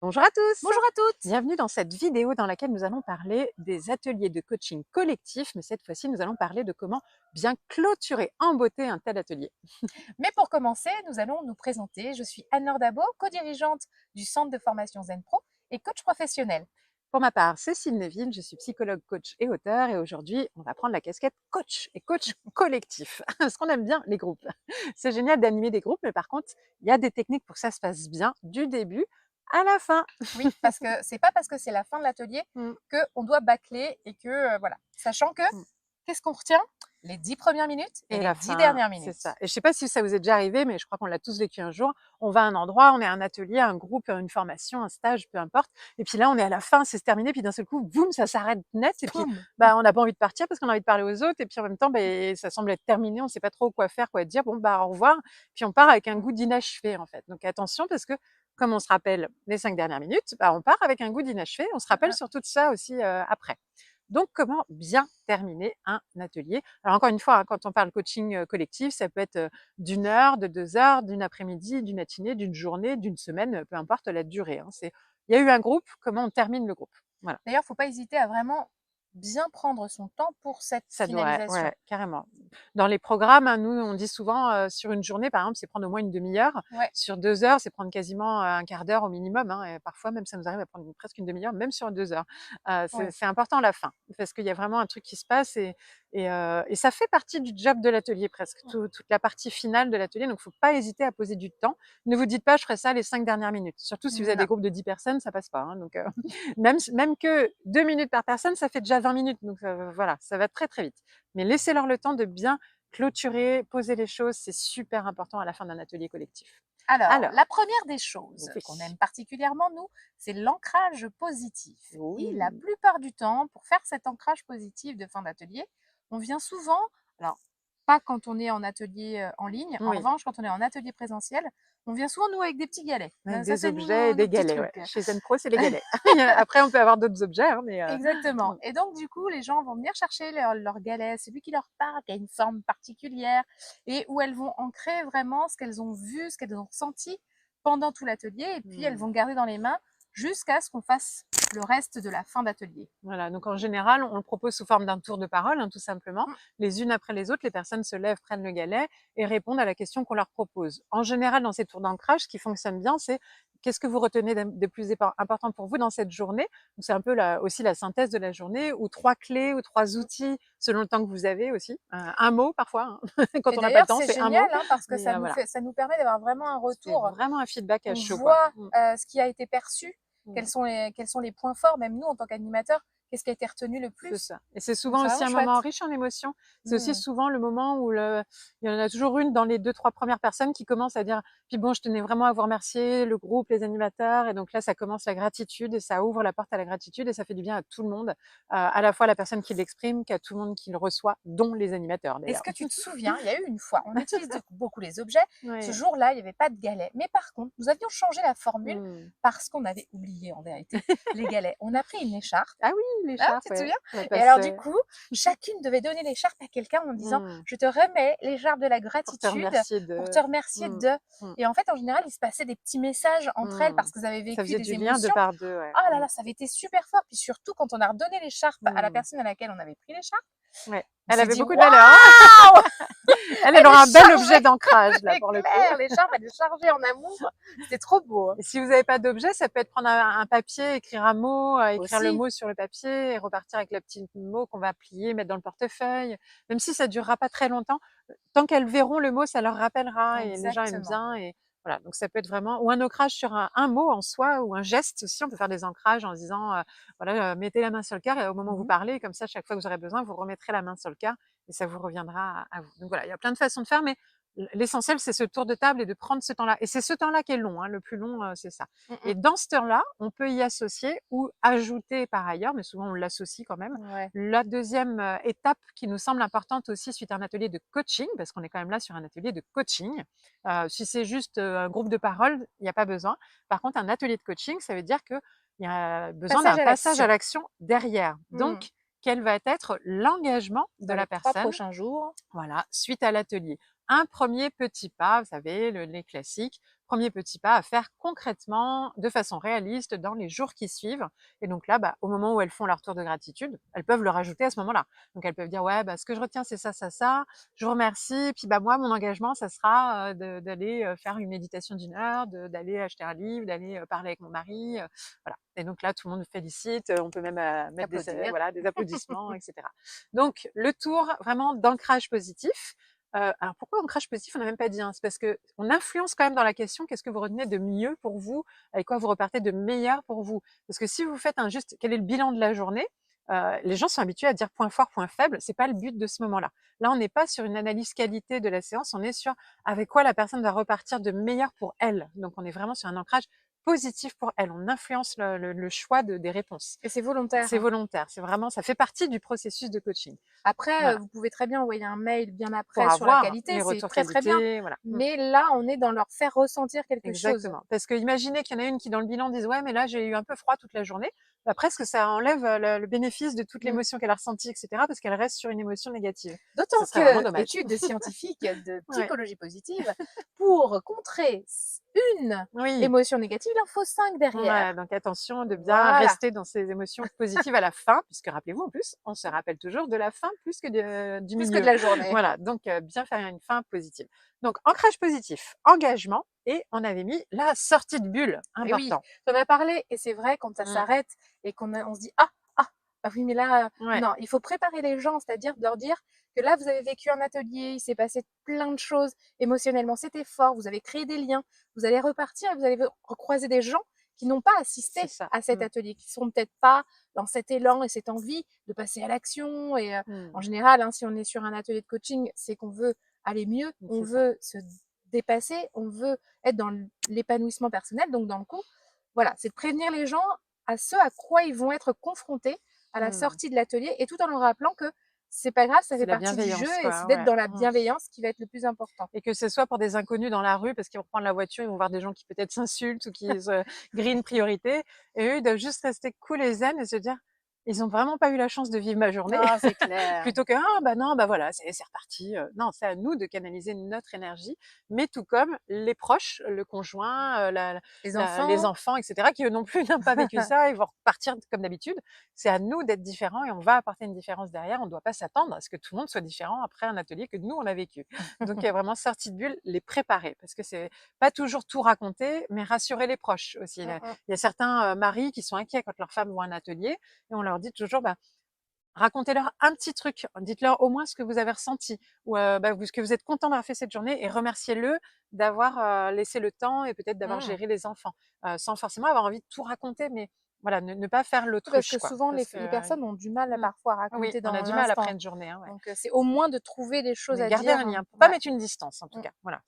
Bonjour à tous, Bonjour à toutes! bienvenue dans cette vidéo dans laquelle nous allons parler des ateliers de coaching collectif, mais cette fois-ci nous allons parler de comment bien clôturer en beauté un tel atelier. Mais pour commencer, nous allons nous présenter. Je suis Anne-Laure Dabo, co-dirigeante du centre de formation Zen Pro et coach professionnel. Pour ma part, Cécile Neville, je suis psychologue, coach et auteur et aujourd'hui on va prendre la casquette coach et coach collectif, parce qu'on aime bien les groupes. C'est génial d'animer des groupes, mais par contre il y a des techniques pour que ça se passe bien du début à la fin. Oui, parce que c'est pas parce que c'est la fin de l'atelier Mm, qu'on doit bâcler et que voilà. Sachant que mm. qu'est-ce qu'on retient? Les 10 premières minutes et Et les la 10 fin, dernières c'est ça. minutes. Et je sais pas si ça vous est déjà arrivé, mais je crois qu'on l'a tous vécu un jour. On va à un endroit, on est à un atelier, un groupe, une formation, un stage, peu importe. Et puis là, on est à la fin, c'est terminé. Puis d'un seul coup, boum, ça s'arrête net. Et puis, Poum. bah, on n'a pas envie de partir parce qu'on a envie de parler aux autres. Et puis en même temps, bah, ça semble être terminé. On sait pas trop quoi faire, quoi dire. Bon, bah, au revoir. Puis on part avec un goût d'inachevé, en fait. Donc attention parce que comme on se rappelle les 5 dernières minutes, bah, on part avec un goût d'inachevé. On se rappelle surtout de ça aussi après. Donc, comment bien terminer un atelier? Alors encore une fois, hein, quand on parle coaching collectif, ça peut être d'une heure, de 2 heures, d'une après-midi, d'une matinée, d'une journée, d'une semaine, peu importe la durée, hein. Il y a eu un groupe, comment on termine le groupe? Voilà. D'ailleurs, faut pas hésiter à vraiment bien prendre son temps pour cette Ça doit, finalisation. ouais, carrément. Dans les programmes, hein, nous, on dit souvent, sur une journée, par exemple, c'est prendre au moins une demi-heure. Ouais. Sur 2 heures, c'est prendre quasiment un quart d'heure au minimum, hein, et parfois même, ça nous arrive à prendre presque une demi-heure, même sur 2 heures. C'est Ouais. c'est important la fin, parce qu'il y a vraiment un truc qui se passe et ça fait partie du job de l'atelier presque, toute la partie finale de l'atelier, donc faut pas hésiter à poser du temps. Ne vous dites pas: «Je ferai ça les 5 dernières minutes», surtout si vous avez des Non. groupes de 10 personnes, ça passe pas, hein, donc même que 2 minutes par personne, ça fait déjà 20 minutes, donc voilà, ça va très, très vite. Mais laissez-leur le temps de bien clôturer, poser les choses, c'est super important à la fin d'un atelier collectif. Alors, Alors, la première des choses oui, qu'on aime particulièrement, nous, c'est l'ancrage positif. Et la oui, plupart du temps, pour faire cet ancrage positif de fin d'atelier, on vient souvent, alors pas quand on est en atelier en ligne, en oui, revanche, quand on est en atelier présentiel, on vient souvent, nous, avec des petits galets. avec Ça, des c'est nous, objets et nos des petits galets, ouais. trucs. Chez Zen Pro, c'est les galets. Après, on peut avoir d'autres objets, hein, mais Exactement. Et donc, du coup, les gens vont venir chercher leur galet, celui qui leur parle, qui a une forme particulière, et où elles vont ancrer vraiment ce qu'elles ont vu, ce qu'elles ont ressenti pendant tout l'atelier, et puis elles vont le garder dans les mains jusqu'à ce qu'on fasse le reste de la fin d'atelier. voilà, donc en général, on le propose sous forme d'un tour de parole, hein, tout simplement. Mm. Les unes après les autres, les personnes se lèvent, prennent le galet et répondent à la question qu'on leur propose. En général, dans ces tours d'ancrage, ce qui fonctionne bien, c'est qu'est-ce que vous retenez de plus important pour vous dans cette journée? C'est un peu aussi la synthèse de la journée, ou 3 clés, ou 3 outils, selon le temps que vous avez aussi. Un mot parfois, hein. Quand Et on n'a pas le d'ailleurs, temps, c'est c'est un génial mot. hein, parce que Mais nous voilà, ça nous permet d'avoir vraiment un c'est retour. vraiment un feedback à On chaud, quoi. voit ce qui a été perçu, Mm. quels sont les points forts, même nous en tant qu'animateurs, qu'est-ce qui a été retenu le C'est plus. ça. Et c'est Donc souvent c'est aussi vraiment un moment chouette. riche en émotions. C'est aussi Mm. souvent le moment où il y en a toujours une dans les 2, 3 premières personnes qui commence à dire, puis bon, je tenais vraiment à vous remercier, le groupe, les animateurs. Et donc là, ça commence la gratitude et ça ouvre la porte à la gratitude et ça fait du bien à tout le monde, à la fois la personne qui l'exprime qu'à tout le monde qui le reçoit, dont les animateurs Est-ce d'ailleurs. que tu te souviens, il y a eu une fois, on utilise beaucoup les objets. Ce Ouais. jour-là, il n'y avait pas de galets. Mais par contre, nous avions changé la formule Mm. parce qu'on avait oublié en vérité les galets. On a pris une écharpe. Ah oui, Hein, l'écharpe, tu te ouais. souviens? Ouais, Et parce, alors du coup, chacune devait donner l'écharpe à quelqu'un en disant mm, je te remets l'écharpe de la pour te gratitude remercier pour te de. remercier Mm, de. mm, Et en fait, en général, il se passait des petits messages entre elles mm. parce qu'elles avaient Ça vécu faisait des du lien de émotions. par deux, ouais. Oh là Mm, là, ça avait été super fort. Puis surtout, quand on a redonné l'écharpe à la mm. personne à laquelle on avait pris l'écharpe, Ouais. on Elle s'est avait dit beaucoup de waouh! valeur, hein. Elle Elle est aura un bel objet chargée! d'ancrage là C'est pour le coup. clair, l'écharpe, elle est chargée en amour. C'était trop beau, hein. Et si vous n'avez pas d'objet, ça peut être prendre un papier, écrire un mot, écrire le Aussi. mot sur le papier et repartir avec le petit mot qu'on va plier, mettre dans le portefeuille. Même si ça durera pas très longtemps, tant qu'elles verront le mot, ça leur rappellera et les gens aiment Exactement. bien. Et voilà, donc ça peut être vraiment ou un ancrage sur un mot en soi ou un geste aussi. On peut faire des ancrages en se disant voilà, mettez la main sur le cœur et au moment où vous Mhm. parlez, comme ça, chaque fois que vous aurez besoin, vous remettrez la main sur le cœur et ça vous reviendra à vous. Donc voilà, il y a plein de façons de faire, mais l'essentiel, c'est ce tour de table et de prendre ce temps-là. Et c'est ce temps-là qui est long, hein, le plus long, c'est ça. Mm, Et dans ce temps-là, on peut y associer ou ajouter par ailleurs, mais souvent on l'associe quand même, mm. Ouais. la deuxième étape qui nous semble importante aussi suite à un atelier de coaching, parce qu'on est quand même là sur un atelier de coaching. Si c'est juste un groupe de parole, il n'y a pas besoin. Par contre, un atelier de coaching, ça veut dire qu'il y a besoin Passage d'un à passage à l'action. l'action derrière. Mm. Donc, quel va être l'engagement de Dans la les 3 personne, prochains jours. voilà, suite à l'atelier? Un premier petit pas, vous savez, les classiques. premier petit pas à faire concrètement, de façon réaliste, dans les jours qui suivent. Et donc là, au moment où elles font leur tour de gratitude, elles peuvent le rajouter à ce moment-là. Donc elles peuvent dire, ouais, ce que je retiens, c'est ça, ça, ça. Je vous remercie. Puis moi, mon engagement, ça sera d'aller faire une méditation d'1 heure, d'aller acheter un livre, d'aller parler avec mon mari. Voilà. Et donc là, tout le monde me félicite. On peut même mettre Applaudir. des applaudissements, etc. Donc le tour vraiment d'ancrage positif. Alors pourquoi ancrage positif? On n'a même pas dit, hein. C'est parce que on influence quand même dans la question, qu'est-ce que vous retenez de mieux pour vous? Avec quoi vous repartez de meilleur pour vous? Parce que si vous faites un juste, quel est le bilan de la journée? Les gens sont habitués à dire point fort, point faible. C'est pas le but de ce moment-là. Là, on n'est pas sur une analyse qualité de la séance. On est sur avec quoi la personne va repartir de meilleur pour elle. Donc, on est vraiment sur un ancrage positif pour elle. On influence le choix des réponses. Et c'est volontaire. C'est volontaire. C'est vraiment, ça fait partie du processus de coaching. Après, Voilà. vous pouvez très bien envoyer un mail bien Pour après sur la avoir qualité, les c'est retours très très bien. qualité, voilà. Mais là, on est dans leur faire ressentir quelque chose. Exactement. Parce que imaginez qu'il y en a une qui, dans le bilan, dise ouais, mais là j'ai eu un peu froid toute la journée. Presque ça enlève le bénéfice de toute l'émotion qu'elle a ressentie, etc. Parce qu'elle reste sur une émotion négative. D'autant Ça serait vraiment que dommage. études scientifiques de Ouais. psychologie positive, pour contrer une Oui. émotion négative, il en faut 5 derrière. Ouais, donc attention de bien Voilà. rester dans ces émotions positives à la fin, puisque rappelez-vous, en plus, on se rappelle toujours de la fin plus que du Plus milieu. que de la journée. Voilà, donc bien faire une fin positive. Donc ancrage positif, engagement, et on avait mis la sortie de bulle, Et oui, important. tu en as parlé, et c'est vrai, quand ça s'arrête et on se dit ah oui, mais là, Ouais. non, il faut préparer les gens, c'est-à-dire de leur dire que là, vous avez vécu un atelier, il s'est passé plein de choses émotionnellement, c'était fort, vous avez créé des liens, vous allez repartir et vous allez recroiser des gens qui n'ont pas assisté à cet atelier, qui sont peut-être pas dans cet élan et cette envie de passer à l'action. Et en général, hein, si on est sur un atelier de coaching, c'est qu'on veut aller mieux, on veut se dépasser, on veut être dans l'épanouissement personnel. Donc, dans le coup, voilà, c'est de prévenir les gens à ce à quoi ils vont être confrontés à la sortie de l'atelier, et tout en leur rappelant que c'est pas grave, ça fait partie du jeu, et c'est d'être dans la bienveillance qui va être le plus important. Et que ce soit pour des inconnus dans la rue, parce qu'ils vont prendre la voiture, ils vont voir des gens qui peut-être s'insultent ou qui se grillent une priorité, et eux, ils doivent juste rester cool et zen et se dire, ils ont vraiment pas eu la chance de vivre ma journée. Ah, c'est clair. Plutôt que, non, voilà, c'est reparti. Non, c'est à nous de canaliser notre énergie, mais tout comme les proches, le conjoint, les enfants, etc., qui eux non plus n'ont pas vécu ça, ils vont repartir comme d'habitude. C'est à nous d'être différents et on va apporter une différence derrière. On ne doit pas s'attendre à ce que tout le monde soit différent après un atelier que nous, on a vécu. Donc, il y a vraiment sortie de bulle, les préparer, parce que c'est pas toujours tout raconter, mais rassurer les proches aussi. Il y a certains maris qui sont inquiets quand leurs femmes vont à un atelier, et on leur dit toujours, racontez-leur un petit truc, dites-leur au moins ce que vous avez ressenti, ou ce que vous êtes content d'avoir fait cette journée, et remerciez-le d'avoir laissé le temps et peut-être d'avoir géré les enfants, sans forcément avoir envie de tout raconter, mais voilà, ne pas faire Parce l'autruche, que quoi. souvent, les personnes ont du mal parfois à raconter Oui, on a dans du mal après l'instant. une journée, hein, ouais. Donc, c'est au moins de trouver des choses Mais à garder dire. un lien, pas mettre une distance en tout cas. Voilà,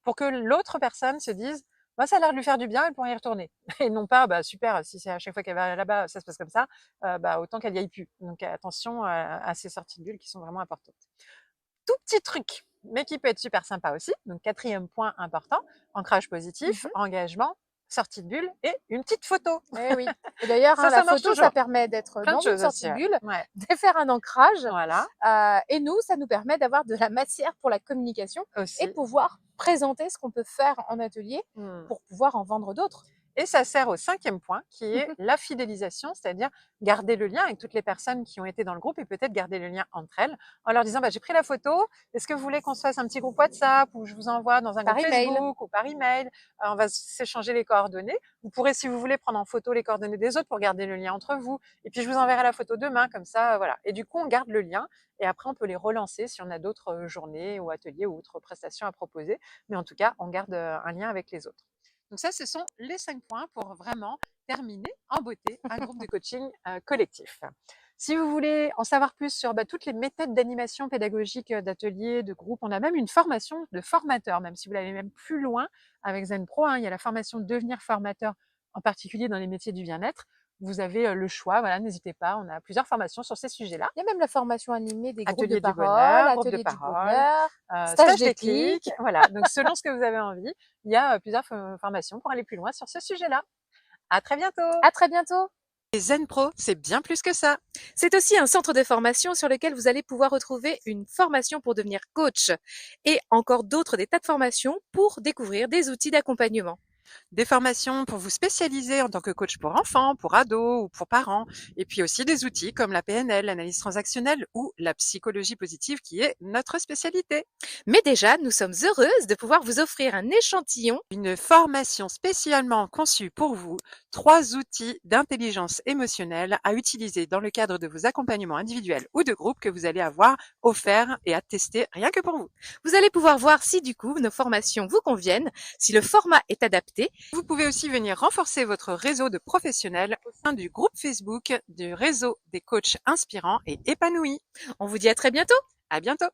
pour que l'autre personne se dise, ça a l'air de lui faire du bien, elle pourrait y retourner. Et non pas, super, si c'est à chaque fois qu'elle va là-bas, ça se passe comme ça, autant qu'elle y aille plus. Donc attention à ces sorties de bulles qui sont vraiment importantes. Tout petit truc, mais qui peut être super sympa aussi. Donc 4e point important, ancrage positif, engagement, sortie de bulle et une petite photo. Eh oui. Et d'ailleurs, Ça la marche photo, ça toujours. permet d'être Plein de dans une choses sortie aussi, de ouais. bulle, Ouais. de faire un ancrage. Voilà. Et nous, ça nous permet d'avoir de la matière pour la communication Aussi. et pouvoir présenter ce qu'on peut faire en atelier pour pouvoir en vendre d'autres. Et ça sert au 5e point, qui est la fidélisation, c'est-à-dire garder le lien avec toutes les personnes qui ont été dans le groupe, et peut-être garder le lien entre elles en leur disant, j'ai pris la photo, est-ce que vous voulez qu'on se fasse un petit groupe WhatsApp, ou je vous envoie dans un groupe Facebook ou par email, on va s'échanger les coordonnées. Vous pourrez, si vous voulez, prendre en photo les coordonnées des autres pour garder le lien entre vous, et puis je vous enverrai la photo demain, comme ça, voilà. Et du coup, on garde le lien, et après on peut les relancer si on a d'autres journées ou ateliers ou autres prestations à proposer, mais en tout cas, on garde un lien avec les autres. Donc ça, ce sont les 5 points pour vraiment terminer en beauté un groupe de coaching collectif. Si vous voulez en savoir plus sur toutes les méthodes d'animation pédagogique, d'ateliers, de groupe, on a même une formation de formateur, même si vous l'allez même plus loin avec Zen Pro, il y a la formation devenir formateur, en particulier dans les métiers du bien-être. Vous avez le choix, voilà, n'hésitez pas, on a plusieurs formations sur ces sujets-là. Il y a même la formation animée des groupes Atelier de du parole, bonheur, groupe de atelier du parole, bonheur, stage déclic, voilà. Donc selon ce que vous avez envie, il y a plusieurs formations pour aller plus loin sur ce sujet-là. À très bientôt. À très bientôt. Et Zen Pro, c'est bien plus que ça. C'est aussi un centre de formation sur lequel vous allez pouvoir retrouver une formation pour devenir coach et encore d'autres des tas de formations pour découvrir des outils d'accompagnement. Des formations pour vous spécialiser en tant que coach pour enfants, pour ados ou pour parents. Et puis aussi des outils comme la PNL, l'analyse transactionnelle ou la psychologie positive qui est notre spécialité. Mais déjà, nous sommes heureuses de pouvoir vous offrir un échantillon. Une formation spécialement conçue pour vous, 3 outils d'intelligence émotionnelle à utiliser dans le cadre de vos accompagnements individuels ou de groupe que vous allez avoir offerts et à tester rien que pour vous. Vous allez pouvoir voir si du coup nos formations vous conviennent, si le format est adapté. Vous pouvez aussi venir renforcer votre réseau de professionnels au sein du groupe Facebook du réseau des coachs inspirants et épanouis. On vous dit à très bientôt. À bientôt!